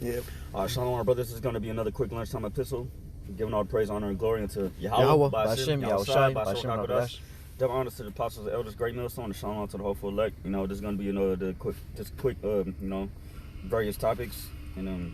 Yep. Shalom, our brothers. This is going to be another quick lunchtime epistle, giving all praise, honor, and glory unto Yahweh, Bashem, Yahushai, Bashem, Bashem, Hakadosh. Double honors to the apostles, the elders, great millstone, and shalom to the hopeful elect. This is going to be quick, various topics. And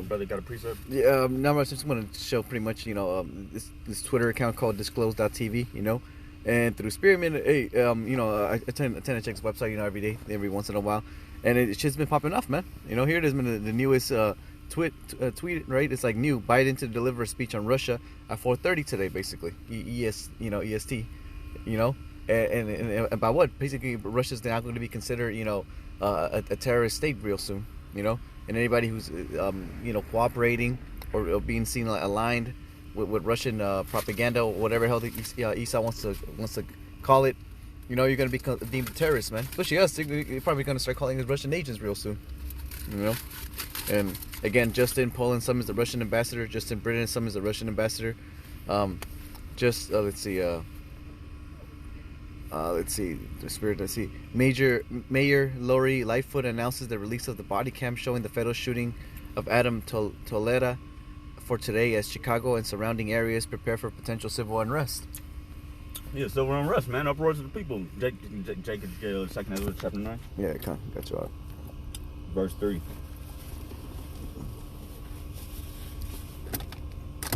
brother got a precept. Yeah. Now I just want to show pretty much, this Twitter account called Disclose.tv. And through Spirit, man, hey, I tend to check his website, every day, every once in a while, and it's just been popping off, man. Here it is, man, the newest tweet, right? It's like new. Biden to deliver a speech on Russia at 4:30 today, basically. EST. And about what? Basically, Russia's now going to be considered, a terrorist state real soon. And anybody who's cooperating or being seen aligned with Russian propaganda or whatever the hell Esau wants to call it, you're going to be deemed a terrorist, man. Especially us, you're probably going to start calling us Russian agents real soon, And again, Justin Poland, some is the Russian ambassador. Justin Britain, some is the Russian ambassador. Let's see. Mayor Lori Lightfoot announces the release of the body cam showing the fatal shooting of Adam Tolera for today as Chicago and surrounding areas prepare for potential civil unrest. Yeah, civil unrest, man. Uproars of the people. Jake, second Ezra, chapter 9. Yeah, got you out. Verse 3.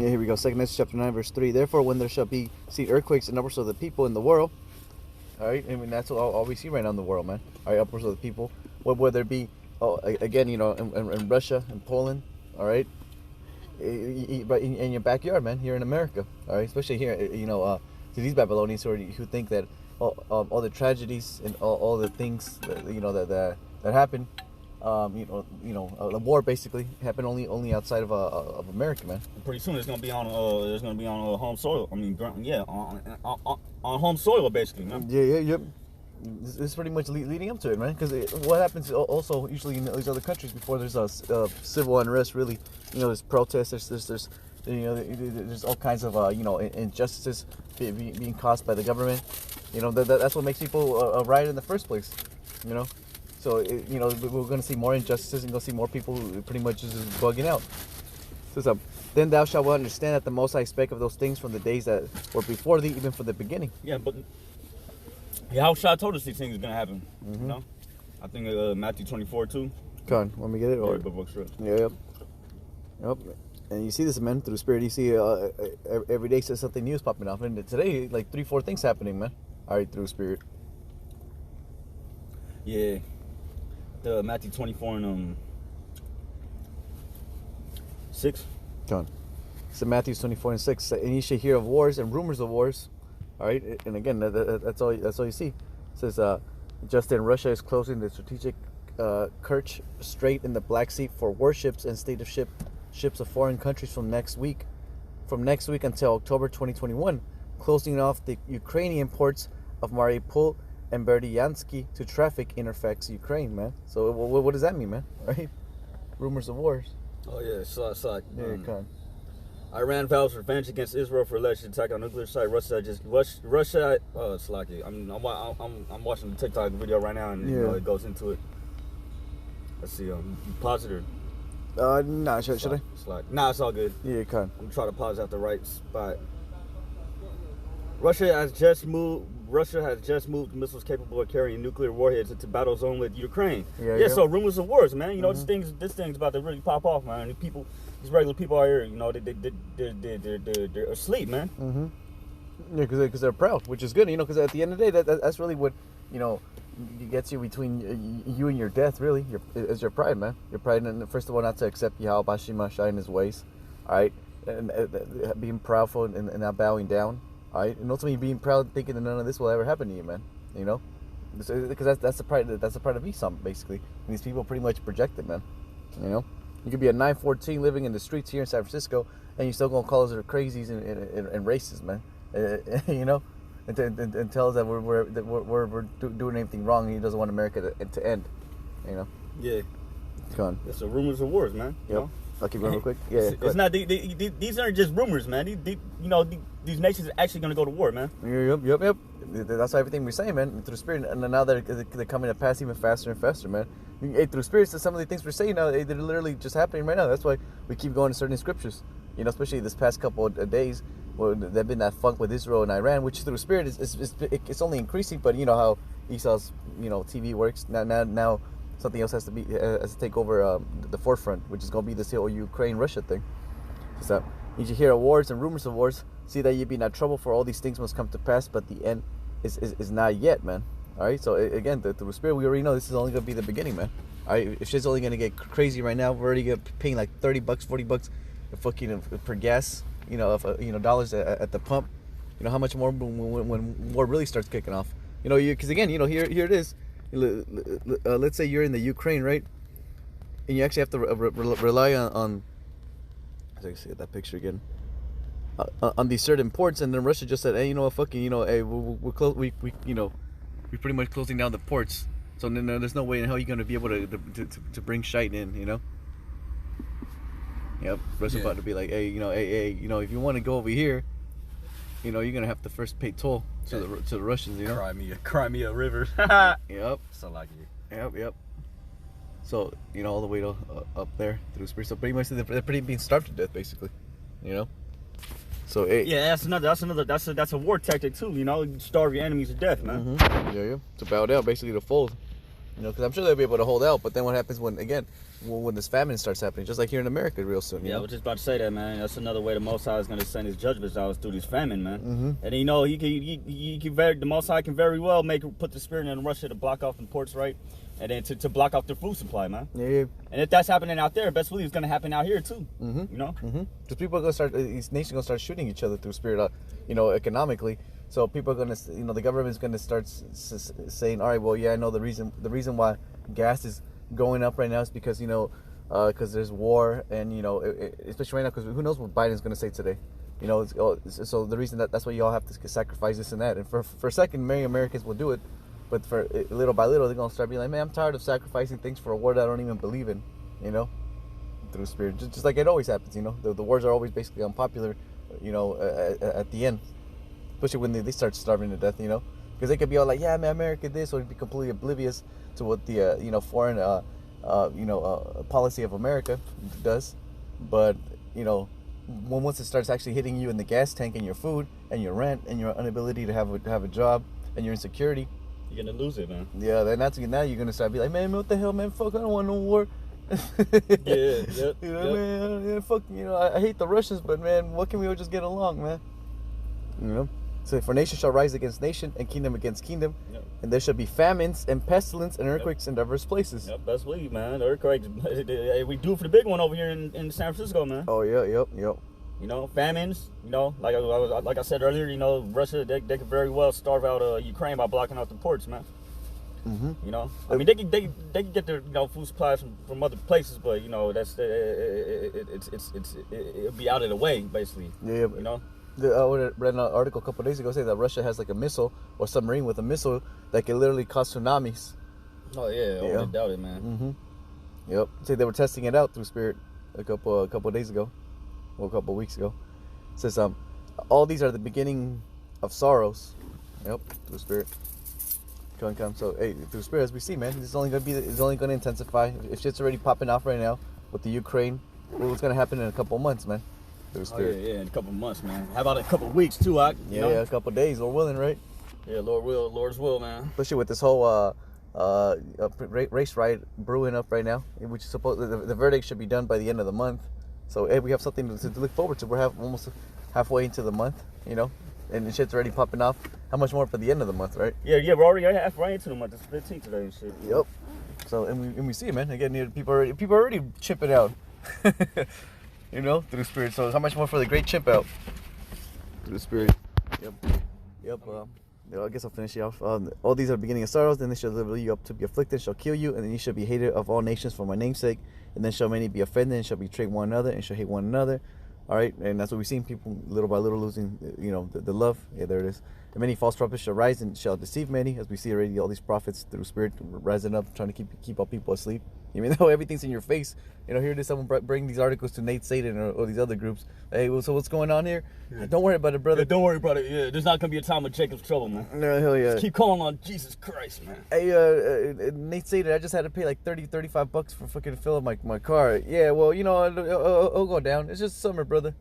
Yeah, here we go. Second Ezra, chapter 9, verse 3. Therefore, when there shall be earthquakes and upwards of the people in the world, all right, I mean that's all we see right now in the world, man. All right, upwards of the people, whether it be again, in Russia and Poland, all right, in your backyard, man, here in America, all right, especially here, to these Babylonians who think that all the tragedies and all the things that happen, the war basically happened only outside of America, man. Pretty soon it's gonna be on home soil. I mean, on home soil, basically, man. Yep. This is pretty much leading up to it, man. Because what happens also usually in these other countries before there's a civil unrest, really, there's protests, there's all kinds of injustices being caused by the government. That's what makes people riot in the first place. So we're going to see more injustices and going to see more people pretty much just bugging out. So then thou shalt well understand that the Most High spake of those things from the days that were before thee, even from the beginning. Yeah, but Yahushua told us these things are going to happen. Mm-hmm. I think Matthew 24 too. Come on, let me get it. Or yep. And you see this, man, through the Spirit. You see every day says something new is popping off, and today like 3-4 things happening, man. All right, through the Spirit. Yeah. The Matthew 24 and 6. John. So Matthew 24 and 6. And ye shall hear of wars and rumors of wars. All right. And again, that's all you see. It says, just then Russia is closing the strategic Kerch Strait in the Black Sea for warships and state of ships of foreign countries from next week until October 2021, closing off the Ukrainian ports of Mariupol and Berdyansky to traffic intersects Ukraine, man. So what does that mean, man? Right? Rumors of wars. Oh yeah, it's like yeah, Iran vows revenge against Israel for alleged attack on nuclear site. Russia. It's like I'm watching the TikTok video right now, and it goes into it. Let's see. Positive. Nah, should I? It's like it's all good. Yeah, I'm gonna try to pause at the right spot. Russia has just moved missiles capable of carrying nuclear warheads into battle zone with Ukraine. Yeah. So rumors of wars, man. This thing's about to really pop off, man. And these regular people out here, they're asleep, man. Mm-hmm. Yeah, because they're proud, which is good, because at the end of the day, that's really what, gets you between you and your death, really, is your pride, man. Your pride, and first of all, not to accept Yahweh Bashim Mashai in his ways, all right, and being proudful and not bowing down. All right, and ultimately being proud, thinking that none of this will ever happen to you, man. Because that's the pride. That's the pride of Esau, basically. And these people pretty much project it, man. You could be a 914 living in the streets here in San Francisco, and you still gonna call us crazies and racists, man. And tell us that we're doing anything wrong, and he doesn't want America to end. Yeah. Come on. It's the rumors of wars, man. Yep. I'll keep going real quick. Yeah, it's not. These aren't just rumors, man. These nations are actually going to go to war, man. Yep. That's everything we're saying, man. Through the Spirit, and now they're coming to pass even faster and faster, man. Hey, through spirits, some of the things we're saying now, they're literally just happening right now. That's why we keep going to certain scriptures. You know, especially this past couple of days, where there's been that funk with Israel and Iran, which through spirit it's only increasing. But you know how Esau's TV works now. Something else has to take over the forefront, which is going to be this whole Ukraine-Russia thing. So you should hear wars and rumors of wars. See that you be in trouble, for all these things must come to pass, but the end is not yet, man. All right. So again, through spirit, we already know this is only going to be the beginning, man. All right. If shit's only going to get crazy right now, we're already paying like $30, $40 per gas. Dollars at the pump. You know how much more when war really starts kicking off. Because again, here it is. Let's say you're in the Ukraine, right? And you actually have to rely on. As I can see that picture again. On these certain ports, and then Russia just said, hey, hey, we're close. We we're pretty much closing down the ports. So there's no way in hell you're gonna be able to bring shite in, Yep, Russia's about to be like, hey, if you want to go over here, you're gonna have to first pay toll to the Russians, Crimea River. Yep. So like it. Yep. So all the way to up there through Spirit. So pretty much they're pretty being starved to death, basically. So that's a war tactic too. You starve your enemies to death, man. Mm-hmm. Yeah. To bow down, basically to fold. Because I'm sure they'll be able to hold out. But then what happens when this famine starts happening, just like here in America, real soon. I was just about to say that, man. That's another way the Most High is going to send His judgments out through this famine, man. Mm-hmm. And the Most High can very well put the spirit in Russia to block off the ports, right? And then to block off their food supply, man. Yeah. And if that's happening out there, best believe it's going to happen out here too. Mm-hmm. Because people are going to start, these nations going to start shooting each other through spirit, economically. So people are going to, the government's going to start saying, all right, well, yeah, I know the reason why gas is going up right now is because, because there's war, and, especially right now, because who knows what Biden's going to say today. So the reason that's why you all have to sacrifice this and that. And for a second, many Americans will do it. But for little by little, they're going to start being like, man, I'm tired of sacrificing things for a war that I don't even believe in, through spirit. Just like it always happens, The wars are always basically unpopular, at the end. Especially when they start starving to death, Because they could be all like, yeah, man, America this, or be completely oblivious to what the, foreign, policy of America does. But, once it starts actually hitting you in the gas tank and your food and your rent and your inability to have a job and your insecurity, you're gonna lose it, man. Yeah, then now you're gonna start be like, man, what the hell, man? Fuck, I don't want no war. Yep. Man, fuck, I hate the Russians, but man, what can we all just get along, man? So for nation shall rise against nation and kingdom against kingdom, and there shall be famines and pestilence and earthquakes in diverse places. Yep, best believe, man. The earthquakes, we do for the big one over here in San Francisco, man. Oh yeah, yep. Famines, like I said earlier, Russia, they could very well starve out Ukraine by blocking out the ports, man. Mm-hmm. I mean, they can get their food supplies from other places, but that's it'll be out of the way, basically. Yeah. I read an article a couple of days ago saying that Russia has like a missile or submarine with a missile that can literally cause tsunamis. Oh yeah, I wouldn't doubt it, man. Mm-hmm. Yep. Say they were testing it out through spirit a couple of days ago. Well, a couple of weeks ago. It says all these are the beginning of sorrows. Yep, through spirit. Come. So hey, through spirit, as we see, man, it's only gonna intensify. If shit's already popping off right now with the Ukraine, what's gonna happen in a couple of months, man? Through spirit. Yeah, in a couple of months, man. How about a couple of weeks too, Yeah, a couple of days, Lord willing, right? Yeah, Lord's will, man. Especially with this whole race riot brewing up right now, which is supposed the verdict should be done by the end of the month. So hey, we have something to look forward to. We're almost halfway into the month, and the shit's already popping off. How much more for the end of the month, right? Yeah, we're already halfway into the month. It's 15th today and shit. Yep. So and we see it, man. Again, people are already chipping out, through spirit. So how much more for the great chip out through the spirit? Yep. I guess I'll finish you off. All these are the beginning of sorrows. Then they shall deliver you up to be afflicted, shall kill you, and then you shall be hated of all nations for my name's sake. And then shall many be offended, and shall betray one another, and shall hate one another. All right, and that's what we've seen, people little by little losing, the love. Yeah, there it is. And many false prophets shall rise and shall deceive many, as we see already all these prophets through spirit rising up, trying to keep all people asleep. Even though everything's in your face. You know, here it is, someone bring these articles to Nate Satan or these other groups. Hey, well, so what's going on here? Yeah. Don't worry about it, brother. Yeah, don't worry about it. Yeah, there's not going to be a time of Jacob's trouble, man. No, hell yeah. Just keep calling on Jesus Christ, man. Hey, Nate Satan, I just had to pay like $35 for fucking fill up my car. Yeah, well, you know, it'll go down. It's just summer, brother.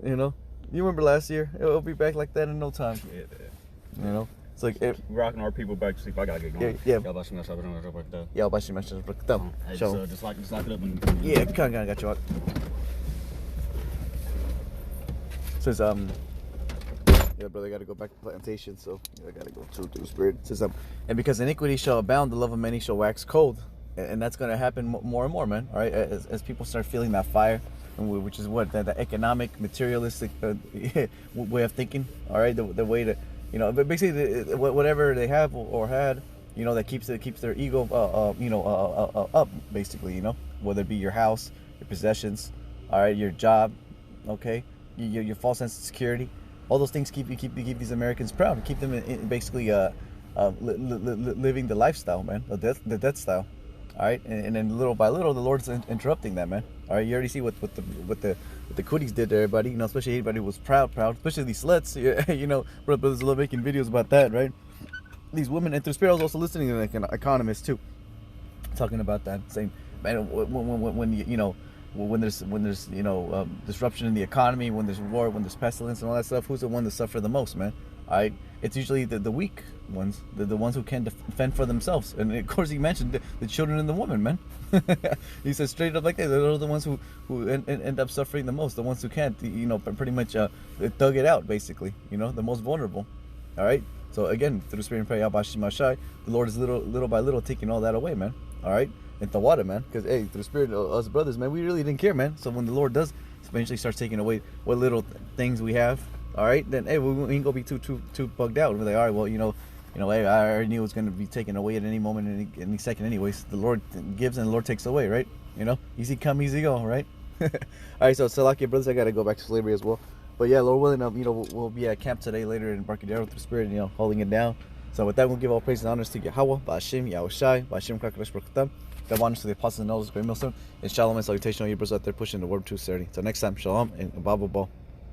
You know? You remember last year? It'll be back like that in no time. Yeah. You know? It's like rocking our people back to sleep. I gotta get going. Yeah. Y'all about to mess up. Y'all about to mess up. Hey, so just lock it up. Yeah, kind of got you out. Says yeah, brother, I gotta go back to plantation, so I gotta go through the spirit. Says and because iniquity shall abound, the love of many shall wax cold, and that's gonna happen more and more, man. All right, as people start feeling that fire, which is what the economic, materialistic way of thinking. All right, the way to, you know, but basically whatever they have or had, you know, that keeps their ego, up, basically, you know, whether it be your house, your possessions, all right, your job, okay, your false sense of security, all those things keep these Americans proud, keep them basically living the lifestyle, man, the death style, all right, and then little by little the Lord's interrupting that, man. All right, you already see what the cooties did to everybody, you know, especially anybody who was proud, especially these sluts, you know, brothers love making videos about that, right? These women, and through spirit, I was also listening to like an economist too, talking about that, saying, man, when you know, when there's you know, disruption in the economy, when there's war, when there's pestilence and all that stuff, who's the one that suffer the most, man? All right, it's usually the weak ones, the ones who can defend for themselves. And of course, he mentioned the children and the woman, man. He said straight up like that. They're the ones who end up suffering the most, the ones who can't, you know, pretty much thug it out, basically. You know, the most vulnerable. All right. So again, through the spirit and prayer, the Lord is little by little taking all that away, man. All right. And the water, man, because hey, through the spirit, us brothers, man, we really didn't care, man. So when the Lord does eventually start taking away what little things we have, all right, then hey, we ain't gonna be too bugged out. We're like, all right, well, you know, hey, I already knew it was gonna be taken away at any moment, any second, anyways. The Lord gives and the Lord takes away, right? You know, easy come, easy go, right? All right, so Salakia brothers, I gotta go back to slavery as well. But yeah, Lord willing, you know, we'll be at camp today later in Barcadero through spirit, you know, holding it down. So with that, we'll give all praise and honors to Yahweh, Ba'ashim, Yahushai, Ba'ashim Krakadosh Baruch. God honors to the apostles and elders, great millstone, and shalom and salutation on you brothers out there pushing the word to sincerity. Till next time, shalom and Bible ball.